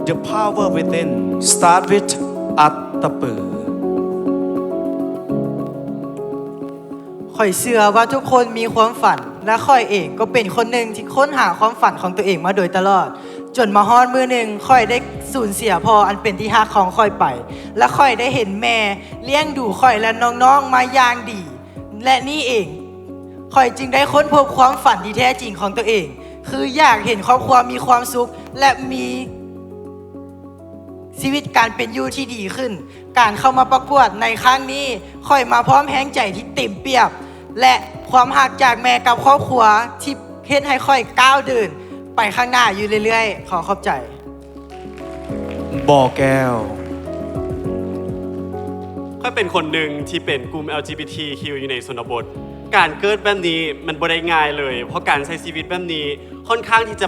the power within start with อัตตปือข่อยเชื่อว่าทุกคนมีความฝันและข่อยเองก็เป็นคนหนึ่งที่ค้นหาความฝันของตัวเองมาโดยตลอดจนมาฮอดมื้อหนึ่งข่อยได้สูญเสียพ่ออันเป็นที่ฮักของข่อยไปและข่อยได้เห็นแม่เลี้ยงดูข่อยและน้องๆมาอย่างดีและนี่เองข่อยจึงได้ค้นพบความฝันที่แท้จริงของตัวเองคืออยากเห็นครอบครัวมีความสุขและมีชีวิตการเป็นอยู่ที่ดีขึ้นการเข้ามาประกวดในครั้งนี้ข่อยมาพร้อมแห้งใจที่เต็มเปี่ยมและความหักจากแม่กับครอบครัวที่เฮ็ดให้ค่อยก้าวเดินไปข้างหน้าอยู่เรื่อยๆขอขอบใจบ่อแก้วค่อยเป็นคนหนึ่งที่เป็นกลุ่ม LGBTQ อยู่ในชนบทการเกิดแบบนี้มันบ่ได้ง่ายเลยเพราะการใช้ชีวิตแบบนี้ค่อนข้างที่จะ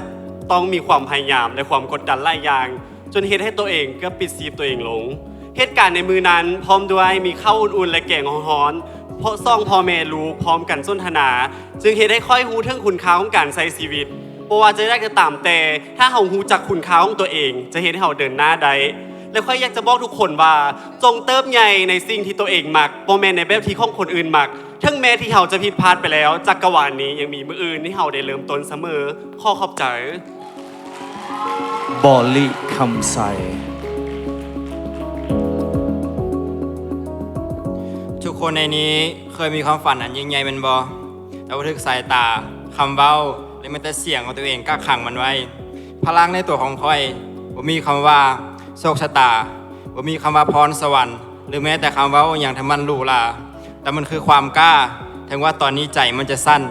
ต้องมีความพยายามและความกดดันหลายอย่างจนเฮ็ดให้ตัวเองก็ปิดซีฟตัวเองลงเหตุการณ์ในมือนั้นพร้อมด้วยมีข้าวอุ่นๆและแกงฮ้อนๆเพราะซ่องพ่อแม่ลูกพร้อมกันสนทนาจึงเฮ็ดให้ค่อยรู้ถึงคุณค่าของการใช้ชีวิตบ่ว่าจะได้ก็ตามแต่ถ้าเฮารู้จักคุณค่าของตัวเองจะเฮ็ดให้เฮาเดินหน้าได้และค่อยอยากจะบอกทุกคนว่าจงเติบใหญ่ในสิ่งที่ตัวเองมักบ่แม่นในแบบที่ของคนอื่นมักถึงแม้ที่เฮาจะผิดพลาดไปแล้วจักรวาลนี้ยังมีมื้ออื่นที่เฮาได้เริ่มต้นเสมอขอขอบใจบ่อลิคำใสทุกคนในนี้เคยมีความฝันอันยิ่งใหญ่เป็นบ่แต่ว่าทึกสายตาคำเว้าและแม้แต่เสียงของตัวเองก็ขังมันไว้พลังในตัวของค่อยบ่มีคำว่าโชคชะตาบ่มีคำว่าพรสวรรค์หรือแม้แต่คำเว้าอย่างที่มันหรูหราแต่มันคือความกล้าถึงว่าตอนนี้ใจมันจะสั้น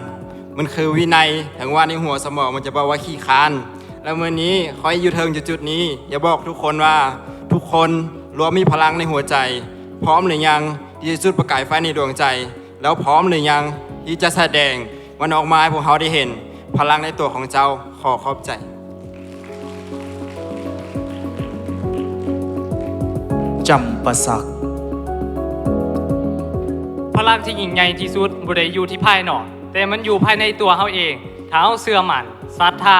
มันคือวินัยถึงว่าในหัวสมองมันจะบอกว่าขี้ค้านแล้วมื้อนี้ค่อยอยู่เทิงจุดนี้อย่าบอกทุกคนว่าทุกคนล้วนมีพลังในหัวใจพร้อมหรือยังที่จะจุดประกายไฟในดวงใจแล้วพร้อมหรือยังที่จะแสดงมันออกมาให้พวกเขาได้เห็นพลังในตัวของเจ้าขอขอบใจจำปาสักพลังที่ยิ่งใหญ่ที่สุดบ่ได้อยู่ที่ภายนอกแต่มันอยู่ภายในตัวเฮาเองถ้าเฮาเชื่อมั่นศรัทธา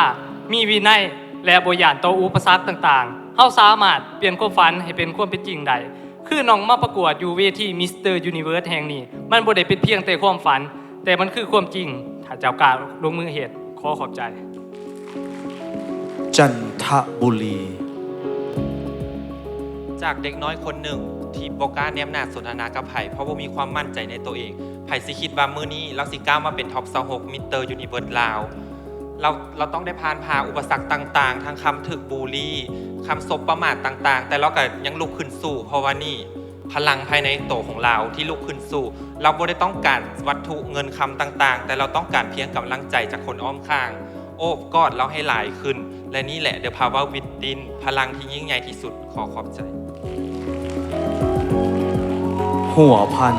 มีวินัยและบ่หย่านต่ออุปสรรคต่างๆเฮาสามารถเปลี่ยนความฝันให้เป็นความเป็นจริงได้คือน้องมาประกวดอยู่เวทีมิสเตอร์ยูนิเวิร์สแห่งนี้มันบ่ได้เป็นเพียงแต่ความฝันแต่มันคือความจริงถ้าเจ้ากล้าลงมือเฮ็ดขอขอบใจจันทบุรีจากเด็กน้อยคนหนึ่งที่บ่กล้าแนมหน้าสนทนากับไผ่เพราะว่ามีความมั่นใจในตัวเองไผ่สิคิดว่ามื้อนี้เราสิก้าวมาเป็นท็อป26มิสเตอร์ยูนิเวิร์สลาวเราต้องได้ผ่านอุปสรรคต่างๆทั้งคำถึกบูลลี่คำซบประมาทต่างๆแต่เราก็ยังลุกขึ้นสู้เพราะว่านี่พลังภายในตัวของเราที่ลุกขึ้นสู้เราบ่ได้ต้องการวัตถุเงินคำต่างๆแต่เราต้องการเพียงกำลังใจจากคนอ้อมข้างโอบกอดเราให้หลายขึ้นและนี่แหละ The Power Within พลังที่ยิ่งใหญ่ที่สุดขอขอบใจหัวพัน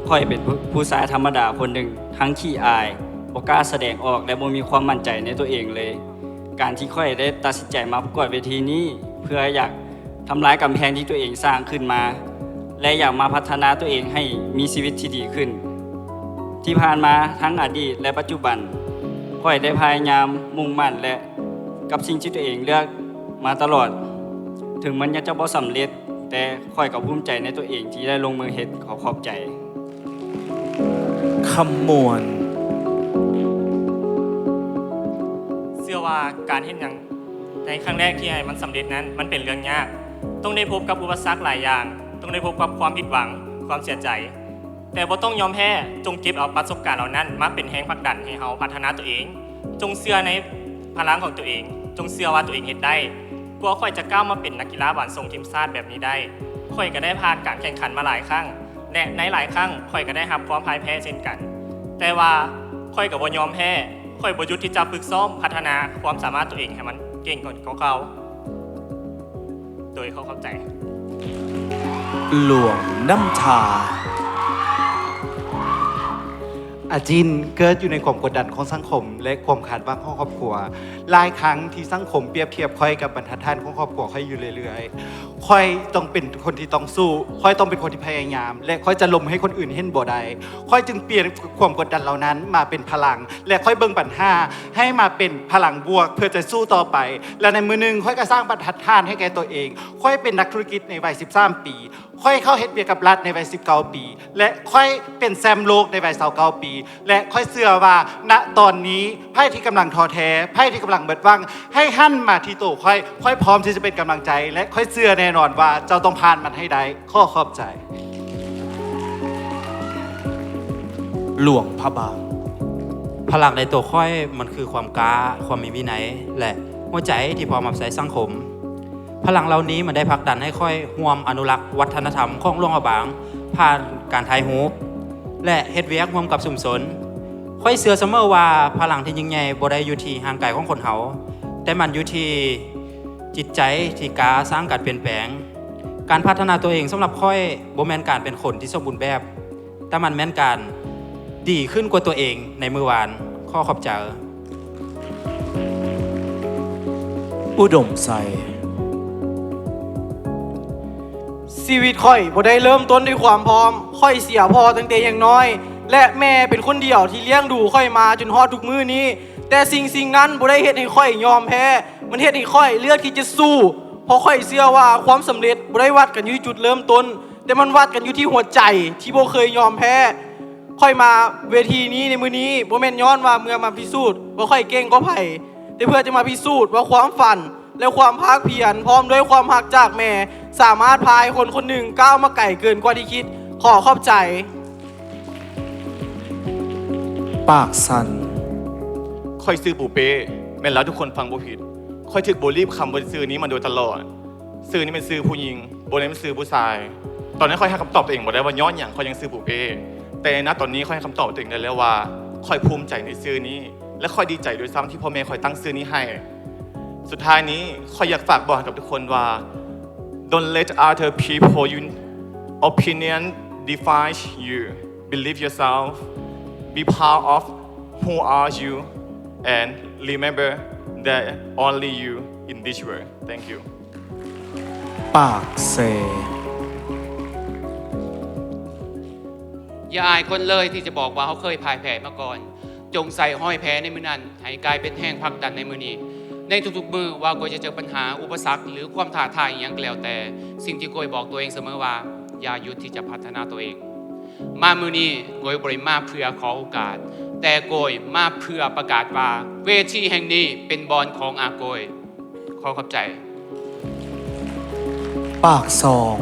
ค่อยเป็นผู้ชายธรรมดาคนหนึ่งทั้งขี้อายบ่กล้าแสดงออกและบ่มีความมั่นใจในตัวเองเลยการที่ค่อยได้ตัดสินใจมาประกวดเวทีนี้เพื่ออยากทำลายกำแพงที่ตัวเองสร้างขึ้นมาและอยากมาพัฒนาตัวเองให้มีชีวิตที่ดีขึ้นที่ผ่านมาทั้งอดีตและปัจจุบันค่อยได้พยายามมุ่งมั่นและกับสิ่งที่ตัวเองเลือกมาตลอดถึงมันยังจะบ่สำเร็จแต่ค่อยก็ภูมิใจในตัวเองที่ได้ลงมือเฮ็ดขอขอบใจคำมวลเชื่อว่าการเฮ็ดหยังในครั้งแรกที่ให้มันสำเร็จนั้นมันเป็นเรื่องยากต้องได้พบกับอุปสรรคหลายอย่างต้องได้พบกับความผิดหวังความเสียใจแต่บ่ต้องยอมแพ้จงเก็บเอาประสบการณ์เหล่านั้นมาเป็นแรงผลักดันให้เฮาพัฒนาตัวเองจงเชื่อในพลังของตัวเองจงเชื่อว่าตัวเองเฮ็ดได้กว่าค่อยจะก้าวมาเป็นนักกีฬาบาสส่งทีมชาติแบบนี้ได้ค่อยก็ได้ผ่านการแข่งขันมาหลายครั้งและในหลายครั้งค่อยก็ได้รับความพ่ายแพ้เช่นกันแต่ว่าค่อยก็บ่ยอมแพ้ค่อยบ่หยุดที่จะฝึกซ้อมพัฒนาความสามารถตัวเองให้มันเก่งกว่าเก่าโดยเขาเข้าใจหลวงน้ำชา อาจินเกิดอยู่ในความกดดันของสังคม และความคาดหวังของครอบครัวหลายครั้งที่สังคมเปรียบเทียบค่อยกับบรรทัดฐานของครอบครัวค่อยอยู่เรื่อยๆค่อยต้องเป็นคนที่ต้องสู้ค่อยต้องเป็นคนที่พยายาม และค่อยจะล้มให้คนอื่นเห็นบ่ได้ค่อยจึงเปลี่ยนความกดดันเหล่านั้นมาเป็นพลัง และค่อยเบิ่งปัญหาให้มาเป็นพลังบวกเพื่อจะสู้ต่อไป และในมือหนึงค่อยก็สร้างบรรทัดฐานให้แก่ตัวเองค่อยเป็นนักธุรกิจในวัย13 ปีค่อยเข้าเฮ็ดเวียกกับรัฐในวัย19 ปี และค่อยเป็นแชมป์โลกในวัย29 ปี และค่อยเชื่อว่าณตอนนี้ไพ่ที่กำลังท้อแท้ไพ่ที่กำลังเบิดหวังให้หันมาที่ตัวค่อยพร้อมที่จะเป็นกำลังใจ และค่อยเชื่อแน่นอนว่าเจ้าต้องผ่านมันให้ได้ข้อขอบใจ หลวงพระบาง พลังในตัวค่อยมันคือความกล้าความมีวินัยและหัวใจที่พร้อมรับใช้สังคม พลังเหล่านี้มันได้ผลักดันให้ค่อยร่วมอนุรักษ์วัฒนธรรมของหลวงพระบางผ่านการถ่ายรูปและเฮ็ดเวียกร่วมกับชุมชนค่อยเชื่อเสมอว่าพลังที่ยิ่งใหญ่บ่ได้อยู่ที่ห่างไกลของคนเฮาแต่มันอยู่ที่จิตใจที่กล้าสร้างการเปลี่ยนแปลงการพัฒนาตัวเองสำหรับค่อยบ่แม่นการเป็นคนที่สมบูรณ์แบบแต่มันแม่นการดีขึ้นกว่าตัวเองในมื้อวานข้อขอบใจ อุดมไซ ชีวิตค่อยบ่ได้เริ่มต้นด้วยความพร้อมค่อยเสียพ่อตั้งแต่ยังน้อย และแม่เป็นคนเดียวที่เลี้ยงดูค่อยมาจนฮอดทุกมื้อนี้ แต่สิ่งนั้นบ่ได้เฮ็ดให้ค่อยยอมแพ้มันเฮ็ดให้ค่อยเลือกที่จะสู้เพราะค่อยเชื่อว่าความสำเร็จบ่ได้วัดกันอยู่ที่จุดเริ่มต้นแต่มันวัดกันอยู่ที่หัวใจที่บ่เคยยอมแพ้ค่อยมาเวทีนี้ในมื้อนี้บ่แม่นย้อนว่าเมื่อมาพิสูจน์ว่าค่อยเก่งกว่าไผแต่เพื่อจะมาพิสูจน์ว่าความฝันและความภาคเพียรพร้อมด้วยความหักจากแม่สามารถพาคนคนหนึ่งก้าวมาไกลเกินกว่าที่คิดขอขอบใจ ปากสัน ค่อยซื้อปูเป้แม่นแล้วทุกคนฟังบ่ผิดค่อยถึกโบรีบคำบนซื้อนี้มาโดยตลอดซื้อนี้เป็นซื้อผู้หญิงโบนี้เป็นซื้อผู้ชายตอนนั้นค่อยให้คำตอบตัวเองบ่ได้ว่าย้อนอย่างค่อยยังซื้อปูเป้แต่ณตอนนี้ค่อยให้คำตอบตัวเองได้แล้วว่าค่อยภูมิใจในซื้อนี้และค่อยดีใจด้วยซ้ำที่พ่อแม่ค่อยตั้งซื้อนี้ให้สุดท้ายนี้ค่อยอยากฝากบอกกับทุกคนว่า Don't let other people opinion define you. Believe yourself. Be proud of who are you, and remember that only you in this world. Thank you. ปากเซ อย่าอายคนเลยที่จะบอกว่าเขาเคยพ่ายแพ้มาก่อนจงใส่ห้อยแพ้ในมือนั้นให้กลายเป็นแห้งผลักดันในมือนี้ในทุกๆมือว่าโกยจะเจอปัญหาอุปสรรคหรือความท้าทายอย่างก็แล้วแต่สิ่งที่โกยบอกตัวเองเสมอว่าอย่าหยุดที่จะพัฒนาตัวเองมามือนี้โกยบริมาเพื่อขอโอกาสแต่โกยมาเพื่อประกาศว่าเวทีแห่งนี้เป็นบอลของอาโกยขอขอบใจ ปากซอง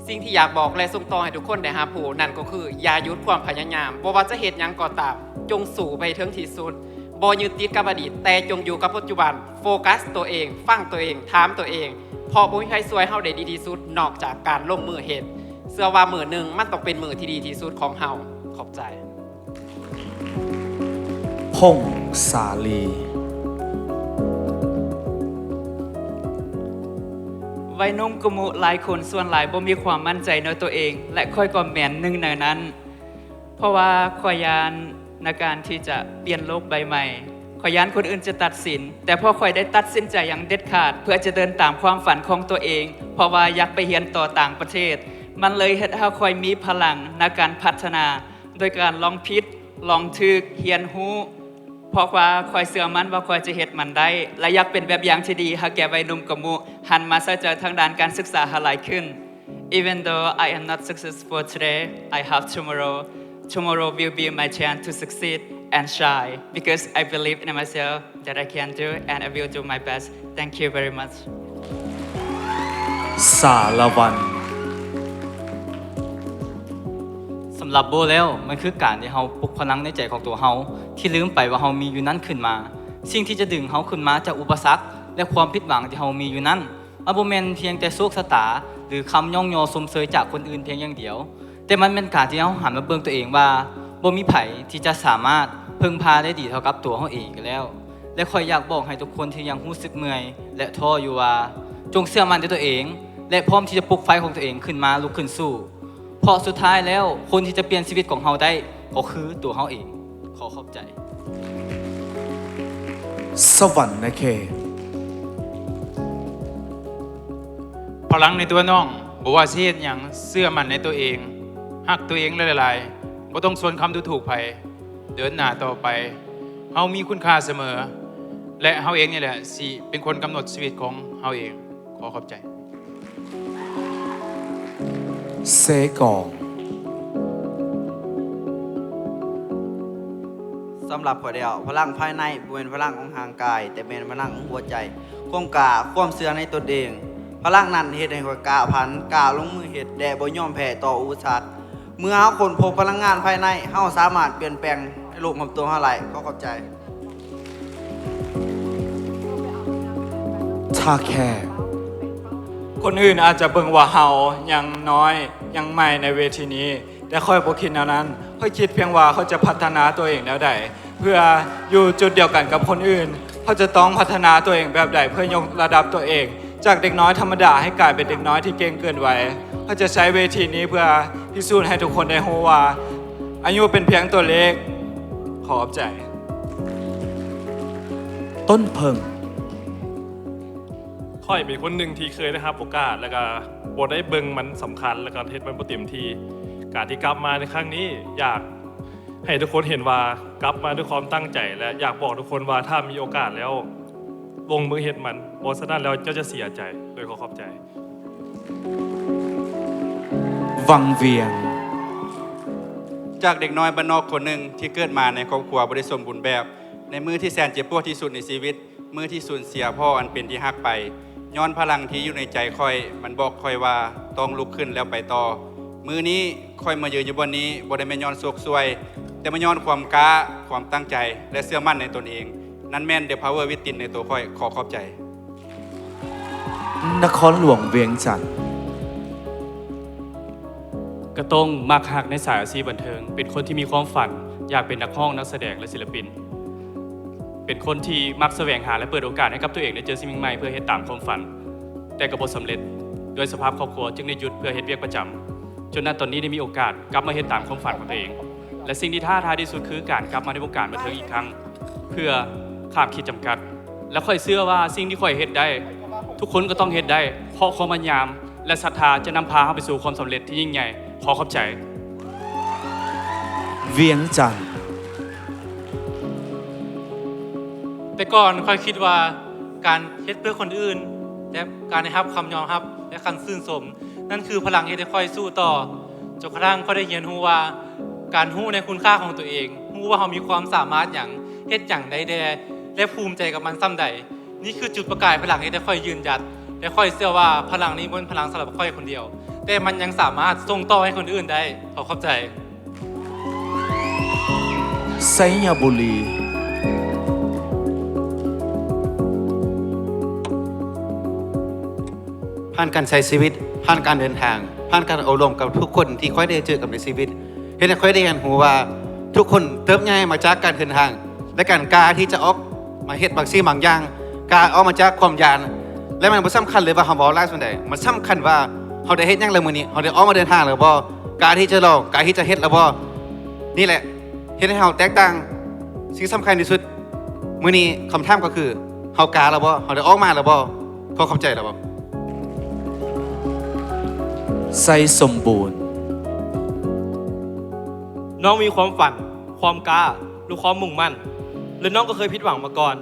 สิ่งที่อยากบอกและส่งต่อให้ทุกคนได้หาผู้นั่นก็คืออย่าหยุดความพยายามบ่ว่าจะเหตุหยังก็ตามจงสู่ไปถึงที่สุดบ่ยึดติดกับอดีตแต่จงอยู่กับปัจจุบันโฟกัสตัวเองฟังตัวเองถามตัวเองพอบ่มีใครช่วยเฮาได้ดีที่สุดนอกจากการลงมือเฮ็ดเชื่อว่ามื้อหนึงมันต้องเป็นมื้อที่ดีที่สุดของเฮาขอบใจ พงสาลี วัยหนุ่มกมุหลายคนส่วนหลายบ่มีความมั่นใจในตัวเองและค่อยก็แม่นหนึ่งในนั้นเพราะว่าข่อยยานในการที่จะเปลี่ยนโลกใบใหม่ข่อยยานคนอื่นจะตัดสินแต่พอข่อยได้ตัดสินใจอย่างเด็ดขาดเพื่อจะเดินตามความฝันของตัวเองเพราะว่าอยากไปเรียนต่อต่างประเทศมันเลยเฮ็ดให้ข่อยมีพลังในการพัฒนาโดยการลองผิดลองถูกเรียนรู้เพราะว่าข่อยเชื่อมั่นว่าข่อยจะเฮ็ดมันได้และอยากเป็นแบบอย่างที่ดีให้แก่วัยหนุ่มกมุหันมาใส่ใจทางด้านการศึกษาให้หลายขึ้น Even though I am not successful today I have tomorrow will be my chance to succeed and shine because I believe in myself that I can do and I will do my best thank you very much สารวัน สำหรับโบแล้วมันคือการที่เฮาปลุกพลังในใจของตัวเฮาที่ลืมไปว่าเฮามีอยู่นั้นขึ้นมาสิ่งที่จะดึงเฮาขึ้นมาจากอุปสรรคและความผิดหวังที่เฮามีอยู่นั้นมันบ่แม่นเพียงแต่โชคชะตาหรือคำย่องยอสมเสยจากคนอื่นเพียงอย่างเดียวแต่มันเป็นการที่เฮาหันมาเบิ่งตัวเองว่าบ่มีไผที่จะสามารถพึ่งพาได้ดีเท่ากับตัวเฮาเองกันแล้วและข้อยอยากบอกให้ทุกคนที่ยังรู้สึกเมื่อยและท้ออยู่ว่าจงเชื่อมั่นในตัวเองและพร้อมที่จะปลุกไฟของตัวเองขึ้นมาลุกขึ้นสู้เพ เพราะสุดท้ายแล้วคนที่จะเปลี่ยนชีวิตของเราได้ก็คือตัวเราเองขอขอบใจ สวรรค์นะเค พลังในตัวน้องบอกว่าสิเฮ็ดหยังเชื่อมั่นในตัวเองฮักตัวเองหลายๆบ่ต้องสนคำดูถูกไผเดินหน้าต่อไปเฮามีคุณค่าเสมอ และเฮาเองนี่แหละสิเป็นคนกำหนดชีวิตของเฮาเองขอขอบใจ เซกอง สำหรับข้อยเดียวพลังภายในบ่เป็นพลังของทางกาย แต่เป็นพลังของหัวใจความกล้าความเชื่อในตนเอง พลังนั้นเฮ็ดให้ข้อยกล้าพันกล้าลงมือเฮ็ดและบ่ยอมแพ้ต่ออุปสรรคเมื่อเฮาค้นพบพลังงานภายในเฮาสามารถเปลี่ยนแปลงโลกของตัวเฮาได้ขอขอบใจ ท่าแค่ คนอื่นอาจจะเบิ่งว่าเฮายังน้อยยังใหม่ในเวทีนี้แต่ค่อยบ่คิดแนวนั้นค่อยคิดเพียงว่าเขาจะพัฒนาตัวเองแนวใดเพื่ออยู่จุดเดียวกันกับคนอื่นเขาจะต้องพัฒนาตัวเองแบบใดเพื่อยกระดับตัวเองจากเด็กน้อยธรรมดาให้กลายเป็นเด็กน้อยที่เก่งเกินวัยเขาจะใช้เวทีนี้เพื่อพิสูจน์ให้ทุกคนได้รู้ว่าอายุเป็นเพียงตัวเลขขอบใจ ต้นเพิง ค่อยเป็นคนหนึ่งที่เคยได้รับโอกาสแล้วก็บทได้เบิ่งมันสำคัญแล้วก็เฮ็ดมันบ่เต็มที่การที่กลับมาในครั้งนี้อยากให้ทุกคนเห็นว่ากลับมาด้วยความตั้งใจและอยากบอกทุกคนว่าถ้ามีโอกาสแล้วลงมือเฮ็ดมันบ่ฉะนั้นแล้วเจ้าจะเสียใจโดยขอขอบใจ วังเวียง จากเด็กน้อยบ้านนอกคนหนึ่งที่เกิดมาในครอบครัวบ่ได้สมบูรณ์แบบในมือที่แสนเจ็บปวดที่สุดในชีวิตมือที่สูญเสียพ่ออันเป็นที่ฮักไปย้อนพลังที่อยู่ในใจค่อยมันบอกค่อยว่าต้องลุกขึ้นแล้วไปต่อมือนี้ค่อยมายืนอยู่บนนี้บ่ได้แม่นย้อนโศกซวยแต่มาย้อนความกล้าความตั้งใจและเชื่อมั่นในตนเองนั่นแม่น The Power Within ในตัวค่อยขอขอบใจ นครหลวงเวียงจันทร์ ก็ต้องมักหักในสายอาชีพบันเทิงเป็นคนที่มีความฝันอยากเป็นนักร้องนักแสดงและศิลปินเป็นคนที่มักแสวงหาและเปิดโอกาสให้กับตัวเองได้เจอสิ่งใหม่เพื่อเฮ็ดตามความฝันแต่ก็บ่สำเร็จโดยสภาพครอบครัวจึงได้หยุดเพื่อเฮ็ดเวียกประจำจนณตอนนี้ได้มีโอกาสกลับมาเฮ็ดตามความฝันของตัวเองและสิ่งที่ท้าทายที่สุดคือการกลับมาในวงการบันเทิงอีกครั้งเพื่อข้ามขีดจำกัดและค่อยเชื่อว่าสิ่งที่ค่อยเฮ็ดได้ทุกคนก็ต้องเฮ็ดได้เพราะความพยายามและศรัทธาจะนำพาเราไปสู่ความสำเร็จที่ยิ่งใหญ่ขอขอบใจ เวียงจันทร์ แต่ก่อนค่อยคิดว่าการเฮ็ดเพื่อคนอื่นและการได้รับคำยอมรับและคำชื่นชมนั่นคือพลังที่ได้ค่อยสู้ต่อจนกระทั่งค่อยได้เรียนรู้ว่าการรู้ในคุณค่าของตัวเองรู้ว่าเรามีความสามารถอย่างเฮ็ดอย่างใดและภูมิใจกับมันซ้ำใดนี่คือจุดประกายพลังที่ได้ค่อยยืนหยัดและค่อยเชื่อว่าพลังนี้บ่เป็นพลังสำหรับค่อยคนเดียวแต่มันยังสามารถส่งต่อให้คนอื่นได้ขอขอบใจ ไซยบุรี ผ่านการใช้ชีวิตผ่านการเดินทางผ่านการอบรมกับทุกคนที่ค่อยได้เจอกับในชีวิตเห็นให้ค่อยได้เรียนรู้ว่าทุกคนเติบใหญ่มาจากการเดินทางและการกล้าที่จะออกมาเฮ็ดบางสิ่งบางอย่างกล้าออกมาจากความยานและมันบ่สำคัญเลยว่าเฮาเว้าหลายส่วนใดมันสำคัญว่าเฮาได้เฮ็ดหยังแล้วมื้อนี้เฮาได้ออกมาเดินทางแล้วบ่กล้าที่จะลองกล้าที่จะเฮ็ดแล้วบ่นี่แหละเฮ็ดให้เฮาแตกต่างสิ่งสำคัญที่สุดมื้อนี้คำถามก็คือเฮากล้าแล้วบ่เฮาได้ออกมาแล้วบ่ขอเข้าใจแล้วบ่ ไซสมบูรณ์ น้องมีความฝันความกล้าหรือความมุ่งมั่นและน้องก็เคยผิดหวังมาก่อน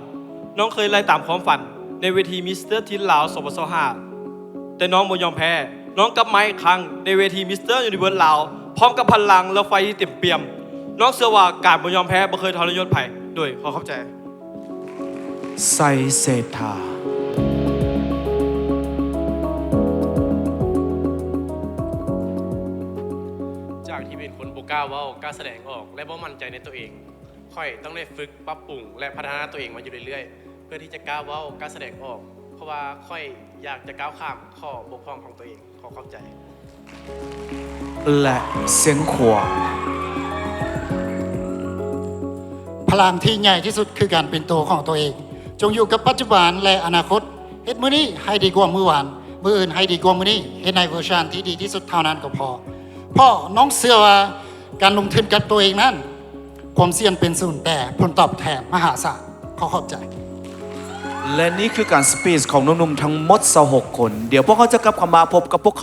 น้องเคยไล่ตามความฝันในเวทีมิสเตอร์ทินลาว2025แต่น้องบ่ยอมแพ้น้องกลับมาอีกครั้งในเวทีมิสเตอร์ยูนิเวิร์สลาวพร้อมกับพลังและไฟที่เต็มเปี่ยมน้องเชื่อว่าการบ่ยอมแพ้บ่เคยทรยศไผโดยขอเข้าใจ ไซเศรษฐา จากที่เป็นคนบ่กล้าเว้ากล้าแสดงออกและบ่มั่นใจในตัวเองค่อยต้องได้ฝึกปรับปรุงและพัฒนาตัวเองมาอยู่เรื่อยๆเพื่อที่จะกล้าเว้ากล้าแสดงออกเพราะว่าค่อยอยากจะก้าวข้ามข้อบกพร่องของตัวเองขอเข้าใจ และเสียงขวาง พลังที่ใหญ่ที่สุดคือการเป็นตัวของตัวเองจงอยู่กับปัจจุบันและอนาคตเฮ็ดมื้อนี้ให้ดีกว่ามื้อวานมื้ออื่นให้ดีกว่ามื้อนี้เฮ็ดในเวอร์ชันที่ดีที่สุดเท่านั้นก็พอ เพราะน้องเชื่อว่าการลงทุนกับตัวเองนั้นความเสี่ยงเป็นศูนย์แต่ผลตอบแทนมหาศาลขอขอบใจ และนี่คือการสปีชของหนุ่มๆทั้งหมด26คน เดี๋ยวพวกเขาจะกลับเข้ามาพบกับพวกเขา